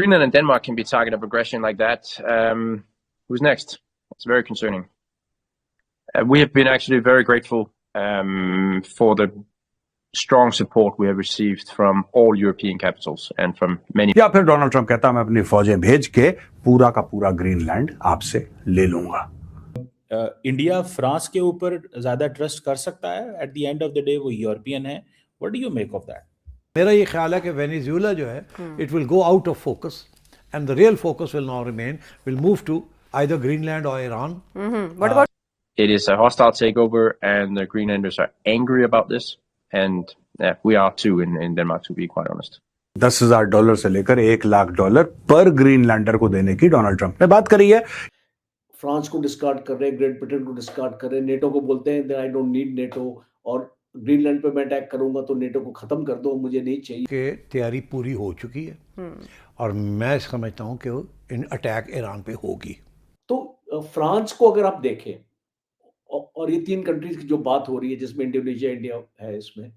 Greenland and Denmark can be target of aggression like that. Who's next? It's very concerning. We have been actually very grateful for the strong support we have received from all European capitals and from many. या फिर Donald Trump कहता मैं अपनी फौजें भेज के पूरा का पूरा ग्रीनलैंड आपसे ले लूंगा। इंडिया फ्रांस के ऊपर ज्यादा ट्रस्ट कर सकता है? At the end of the day वो यूरोपियन है। What do you make of that? मेरा ये ख्याल है कि वेनेजुएला जो है it will go out of focus and the real focus will now remain, will move to either Greenland और Iran. What about? It is a hostile takeover, and the Greenlanders are angry about this, and we are too in Denmark, to be quite honest. $10,000 से लेकर $1,00,000 पर ग्रीनलैंडर को देने की Donald Trump ने बात करी है। फ्रांस को डिस्कार्ड कर रहे हैं, ग्रेट ब्रिटेन को डिस्कार्ड कर रहे हैं, नेटो को बोलते हैं आई डोंट नीड नेटो, और ग्रीनलैंड पे मैं अटैक करूंगा तो नेटो को खत्म कर दो, मुझे नहीं चाहिए। कि तैयारी पूरी हो चुकी है और मैं समझता हूं कि इन अटैक ईरान पे होगी। तो फ्रांस को अगर आप देखें, और ये 3 कंट्रीज की जो बात हो रही है जिसमें इंडोनेशिया, इंडिया है, इसमें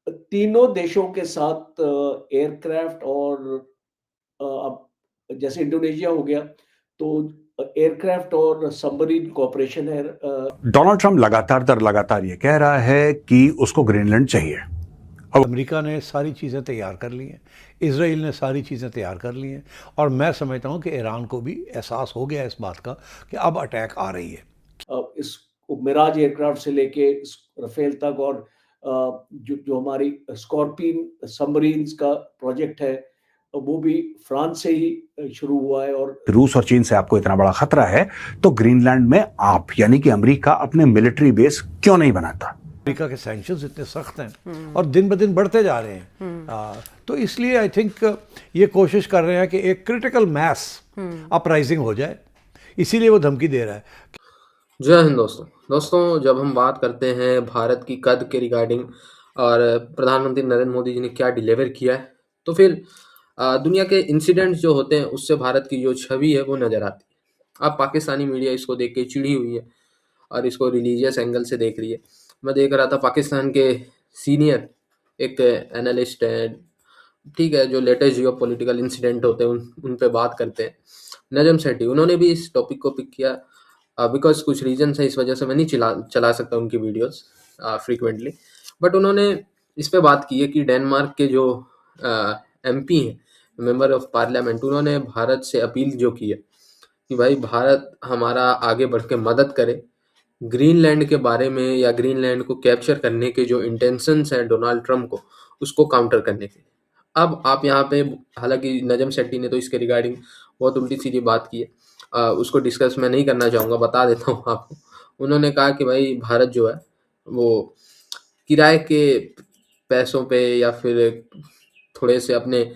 तीनों देशों के साथ एयरक्राफ्ट और अब जैसे इंडोनेशिया हो गया तो एयरक्राफ्ट और सबमरीन कोऑपरेशन है। डोनाल्ड ट्रंप लगातार ये कह रहा है कि उसको ग्रीनलैंड चाहिए। अब अमेरिका ने सारी चीज़ें तैयार कर ली हैं, इजराइल ने सारी चीज़ें तैयार कर ली हैं, और मैं समझता हूं कि ईरान को भी एहसास हो गया इस बात का कि अब अटैक आ रही है। इस मिराज एयरक्राफ्ट से लेके राफेल तक, और जो हमारी स्कॉर्पियन सबमरीन्स का प्रोजेक्ट है वो भी फ्रांस से ही शुरू हुआ है। और रूस और चीन से आपको इतना बड़ा खतरा है तो ग्रीनलैंड में आप यानी कि अमेरिका अपने मिलिट्री बेस क्यों नहीं बनाता? अमेरिका के सैंक्शंस इतने सख्त हैं और दिन ब दिन बढ़ते जा रहे हैं, तो इसलिए आई थिंक ये कोशिश कर रहे हैं कि एक क्रिटिकल मास अपराइजिंग हो जाए, इसीलिए वो धमकी दे रहा है। जय हिंद दोस्तों, जब हम बात करते हैं भारत की कद के रिगार्डिंग और प्रधानमंत्री नरेंद्र मोदी जी ने क्या डिलीवर किया है, तो फिर दुनिया के इंसिडेंट्स जो होते हैं उससे भारत की जो छवि है वो नज़र आती है। अब पाकिस्तानी मीडिया इसको देख के चिड़ी हुई है और इसको रिलीजियस एंगल से देख रही है। मैं देख रहा था पाकिस्तान के सीनियर एक एनालिस्ट है, ठीक है, जो लेटेस्ट जियो पॉलिटिकल इंसिडेंट होते हैं उन पे बात करते हैं, नजम सेठी, उन्होंने भी इस टॉपिक को पिक किया। बिकॉज कुछ रीजन है, इस वजह से मैं नहीं चला सकता उनकी वीडियोस फ्रीक्वेंटली, बट उन्होंने इस पे बात की है कि डेनमार्क के जो एमपी हैं, मेंबर ऑफ पार्लियामेंट, उन्होंने भारत से अपील जो की है कि भाई भारत हमारा आगे बढ़ के मदद करे ग्रीनलैंड के बारे में, या ग्रीनलैंड को कैप्चर करने के जो इंटेंशंस हैं डोनाल्ड ट्रंप को, उसको काउंटर करने के। अब आप यहाँ पे, हालांकि नजम सेठी ने तो इसके रिगार्डिंग बहुत उल्टी सीधी बात की है, उसको डिस्कस मैं नहीं करना चाहूँगा, बता देता हूँ आपको। उन्होंने कहा कि भाई भारत जो है वो किराए के पैसों पे या फिर थोड़े से अपने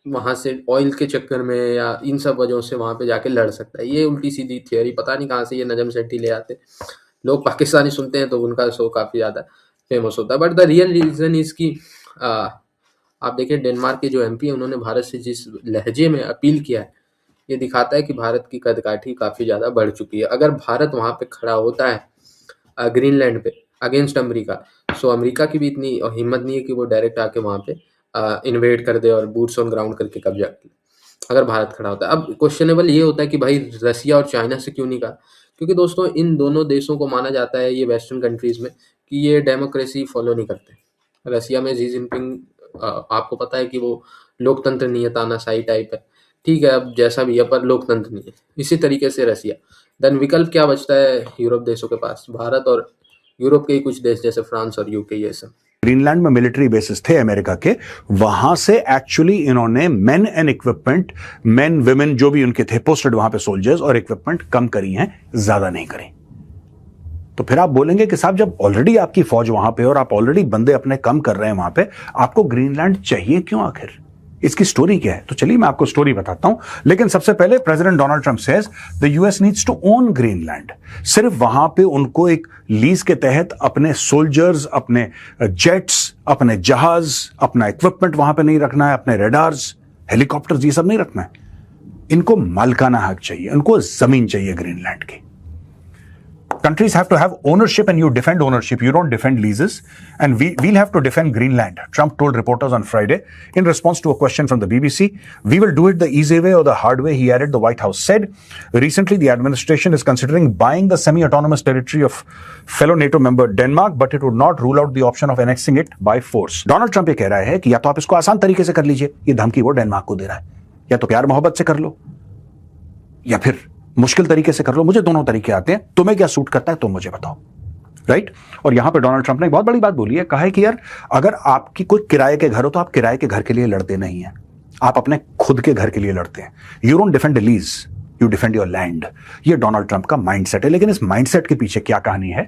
वहाँ से ऑयल के चक्कर में या इन सब वजहों से वहाँ पे जाके लड़ सकता है। ये उल्टी सीधी थियोरी, पता नहीं कहाँ से ये नजम सेठी ले आते। लोग पाकिस्तानी सुनते हैं तो उनका शो काफ़ी ज़्यादा फेमस होता है, but the real reason is कि आप देखिए डेनमार्क के जो एमपी हैं उन्होंने भारत से जिस लहजे में अपील किया है, ये दिखाता है कि भारत की कदकाठी काफ़ी ज़्यादा बढ़ चुकी है। अगर भारत वहाँ पे खड़ा होता है ग्रीनलैंड पे अगेंस्ट अमेरिका, सो अमेरिका की भी इतनी हिम्मत नहीं है कि वो डायरेक्ट आके वहाँ पे इन्वेड कर दे और बूट्स ऑन ग्राउंड करके कब्जा कर ले, अगर भारत खड़ा होता है। अब क्वेश्चनेबल ये होता है कि भाई रसिया और चाइना से क्यों नहीं कहा, क्योंकि दोस्तों इन दोनों देशों को माना जाता है, ये वेस्टर्न कंट्रीज़ में, कि ये डेमोक्रेसी फॉलो नहीं करते। रसिया में जी जिनपिंग, आपको पता है कि वो लोकतंत्र नहीं है, तानाशाही टाइप है, ठीक है, अब जैसा भी है, पर लोकतंत्र नहीं है। इसी तरीके से रसिया, देन विकल्प क्या बचता है यूरोप देशों के पास? भारत और यूरोप के ही कुछ देश जैसे फ्रांस और यूके, ये सब। ग्रीनलैंड में मिलिट्री बेसिस थे अमेरिका के, वहां से एक्चुअली इन्होंने main and equipment, main women जो भी उनके थे पोस्टेड वहां पे सोल्जर्स और इक्विपमेंट कम करी हैं, ज्यादा नहीं करी। तो फिर आप बोलेंगे कि साहब जब ऑलरेडी आपकी फौज वहां पे और आप ऑलरेडी बंदे अपने कम कर रहे हैं वहां पे, आपको ग्रीनलैंड चाहिए क्यों आखिर? इसकी स्टोरी क्या है? तो चलिए मैं आपको स्टोरी बताता हूं, लेकिन सबसे पहले president Donald Trump says the US needs to own Greenland. सिर्फ वहां पे उनको एक लीज के तहत अपने सोल्जर्स, अपने जेट्स, अपने जहाज, अपना इक्विपमेंट वहां पे नहीं रखना है, अपने रेडार्स, हेलीकॉप्टर्स, ये सब नहीं रखना है। इनको मालिकाना हक चाहिए, उनको जमीन चाहिए ग्रीनलैंड की। countries have to have ownership and you defend ownership. You don't defend leases. And we'll have to defend Greenland. Trump told reporters on Friday in response to a question from the BBC, we will do it the easy way or the hard way, he added. The White House said. Recently, the administration is considering buying the semi-autonomous territory of fellow NATO member Denmark, but it would not rule out the option of annexing it by force. Donald Trump ये कह रहा है कि या तो आप इसको आसान तरीके से कर लीजिए, ये धमकी वो डेनमार्क को दे रहा है, या तो प्यार मोहब्बत से कर लो, या फिर मुश्किल तरीके से कर लो. मुझे दोनों तरीके आते हैं, तुम्हें क्या सूट करता है तुम मुझे बताओ. राइट? और यहां पे डोनाल्ड ट्रंप ने एक बहुत बड़ी बात बोली है. कहा है कि यार अगर आपकी कोई किराए के घर हो तो आप किराए के घर के लिए लड़ते नहीं हैं, आप अपने खुद के घर के लिए लड़ते हैं. You don't defend lease, you defend your land. ये डोनाल्ड ट्रंप का माइंडसेट है. लेकिन इस माइंडसेट के पीछे क्या कहानी है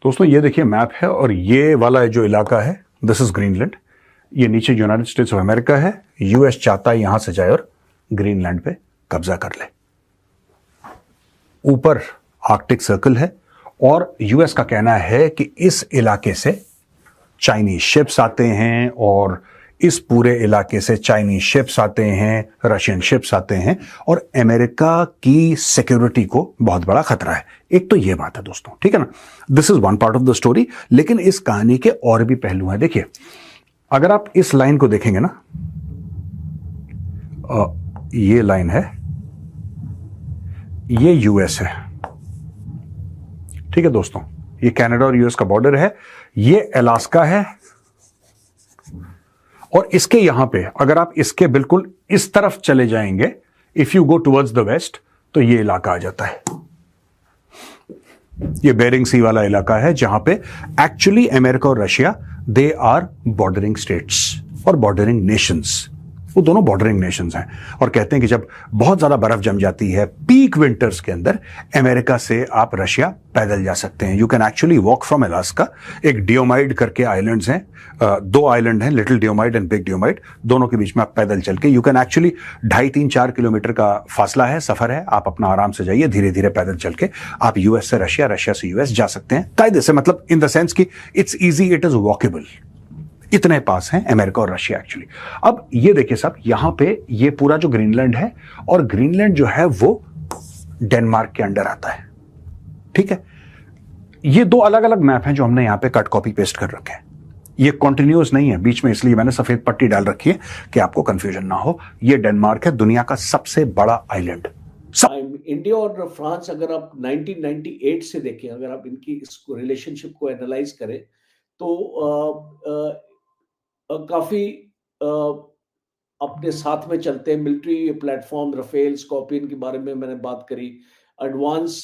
दोस्तों? ये देखिए मैप है और ये वाला जो इलाका है दिस इज ग्रीनलैंड. ये नीचे यूनाइटेड स्टेट्स ऑफ अमेरिका है. यूएस चाहता है यहां से जाए और ग्रीनलैंड पे कब्जा कर ले. ऊपर आर्कटिक सर्कल है और यूएस का कहना है कि इस इलाके से चाइनीज शिप्स आते हैं और इस पूरे इलाके से चाइनीज शिप्स आते हैं, रशियन शिप्स आते हैं और अमेरिका की सिक्योरिटी को बहुत बड़ा खतरा है. एक तो ये बात है दोस्तों, ठीक है ना. This is one part of the story. लेकिन इस कहानी के और भी पहलू हैं. देखिए अगर आप इस लाइन को देखेंगे ना, ये लाइन है, ये यूएस है, ठीक है दोस्तों. ये कनाडा और यूएस का बॉर्डर है. ये अलास्का है और इसके यहां पे अगर आप इसके बिल्कुल इस तरफ चले जाएंगे, if you go towards the west, तो ये इलाका आ जाता है. ये बेरिंग सी वाला इलाका है जहां पे एक्चुअली अमेरिका और Russia they are bordering states और बॉर्डरिंग नेशंस. वो दोनों बॉर्डरिंग नेशंस हैं और कहते हैं कि जब बहुत ज्यादा बर्फ जम जाती है पीक विंटर्स के अंदर, अमेरिका से आप रशिया पैदल जा सकते हैं. You can actually walk from Alaska. एक डियोमाइड करके आइलैंड्स हैं, 2 आइलैंड हैं, लिटिल डियोमाइड एंड बिग डियोमाइड. दोनों के बीच में आप पैदल चल के, यू कैन एक्चुअली 2.5-3-4 किलोमीटर का फासला है, सफर है. आप अपना आराम से जाइए, धीरे धीरे पैदल चल के आप यूएस से रशिया, रशिया से यूएस जा सकते हैं कायदे से. मतलब इन द सेंस कि it's easy, it is walkable. इतने पास हैं अमेरिका और रशिया एक्चुअली. अब ये देखिए साहब, यहां पे ये पूरा जो ग्रीनलैंड है और ग्रीनलैंड जो है वो डेनमार्क के अंडर आता है. ठीक है. ये 2 अलग अलग मैप हैं जो हमने यहां पे कट कॉपी पेस्ट कर रखे हैं. ये कॉन्टिन्यूअस नहीं है, बीच में इसलिए मैंने सफेद पट्टी डाल रखी है कि आपको कंफ्यूजन ना हो. ये डेनमार्क है, दुनिया का सबसे बड़ा आइलैंड. इंडिया और फ्रांस अगर आप 1998 से देखें, अगर आप इनकी इस रिलेशनशिप को एनालाइज करें तो काफी अपने साथ में चलते हैं. मिलिट्री प्लेटफॉर्म राफेल, स्कॉर्पियन के बारे में मैंने बात करी, advance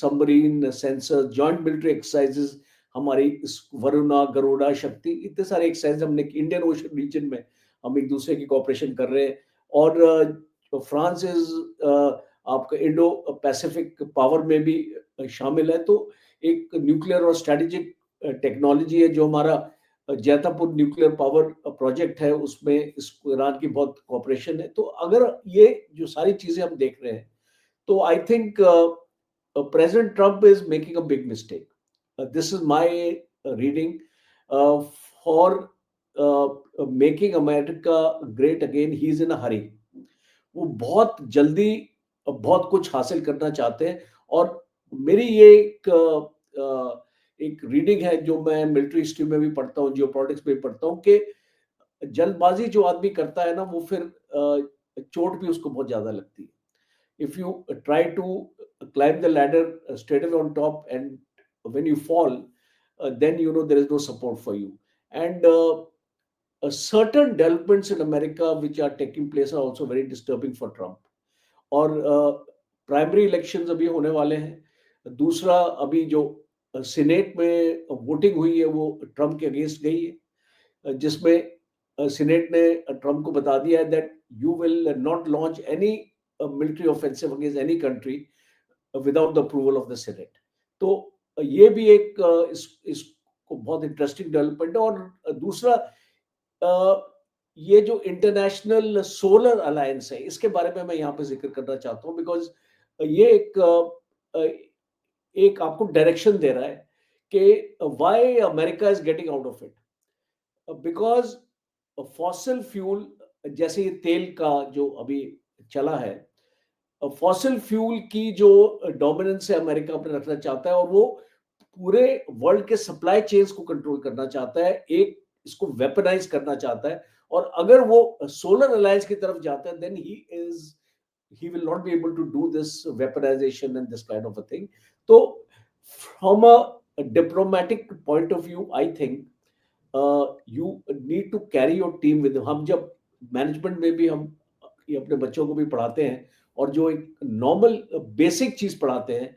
submarine sensor, joint military exercises, हमारी वरुणा, गरुड़ा, शक्ति, इतने सारे एक्सरसाइज हमने इंडियन ओशन रीजन में हम एक दूसरे की कोऑपरेशन कर रहे हैं. और फ्रांस इज आपका इंडो पैसिफिक पावर में भी शामिल है. तो एक न्यूक्लियर और स्ट्रेटेजिक टेक्नोलॉजी है जो हमारा जैतापुर न्यूक्लियर पावर प्रोजेक्ट है, उसमें ईरान की बहुत कोऑपरेशन है. तो अगर ये जो सारी चीजें हम देख रहे हैं तो I think president Trump is making a big mistake. This is my reading for making America great again. He is in a hurry. वो बहुत जल्दी बहुत कुछ हासिल करना चाहते हैं. और मेरी ये एक रीडिंग है जो मैं मिलिट्री हिस्ट्री में भी पढ़ता हूँ, जियोपॉलिटिक्स में भी पढ़ता हूँ, कि जल्दबाजी जो आदमी करता है ना, वो फिर चोट भी उसको बहुत ज्यादा लगती है. If you try to climb the ladder straight away on top and when you fall then you know there is no support for you. And certain developments in America which are taking place are also very disturbing for Trump. और primary elections अभी होने वाले हैं. दूसरा, अभी जो senate में voting हुई है वो ट्रम्प के अगेंस्ट गई है, जिसमें सीनेट ने ट्रम्प को बता दिया है that you will not launch any military offensive against any country without the approval of the senate. तो ये भी एक इसको बहुत इंटरेस्टिंग डेवलपमेंट है. और दूसरा, ये जो इंटरनेशनल सोलर अलायंस है, इसके बारे में मैं यहाँ पे जिक्र करना चाहता हूँ, बिकॉज ये एक आपको डायरेक्शन दे रहा है कि why America is getting out of it. Because fossil fuel, जैसे ये तेल का जो अभी चला है, फॉसिल फ्यूल की जो डोमिनेंस है अमेरिका अपने रखना चाहता है और वो पूरे वर्ल्ड के सप्लाई चेन्स को कंट्रोल करना चाहता है, एक इसको वेपनाइज करना चाहता है। और अगर वो सोलर अलायंस की तरफ जाता है then he will not be able to do this weaponization and this kind of a thing. So from a diplomatic point of view, I think you need to carry your team with you. हम जब management में भी हम ये अपने बच्चों को भी पढ़ाते हैं और जो एक नॉर्मल बेसिक चीज पढ़ाते हैं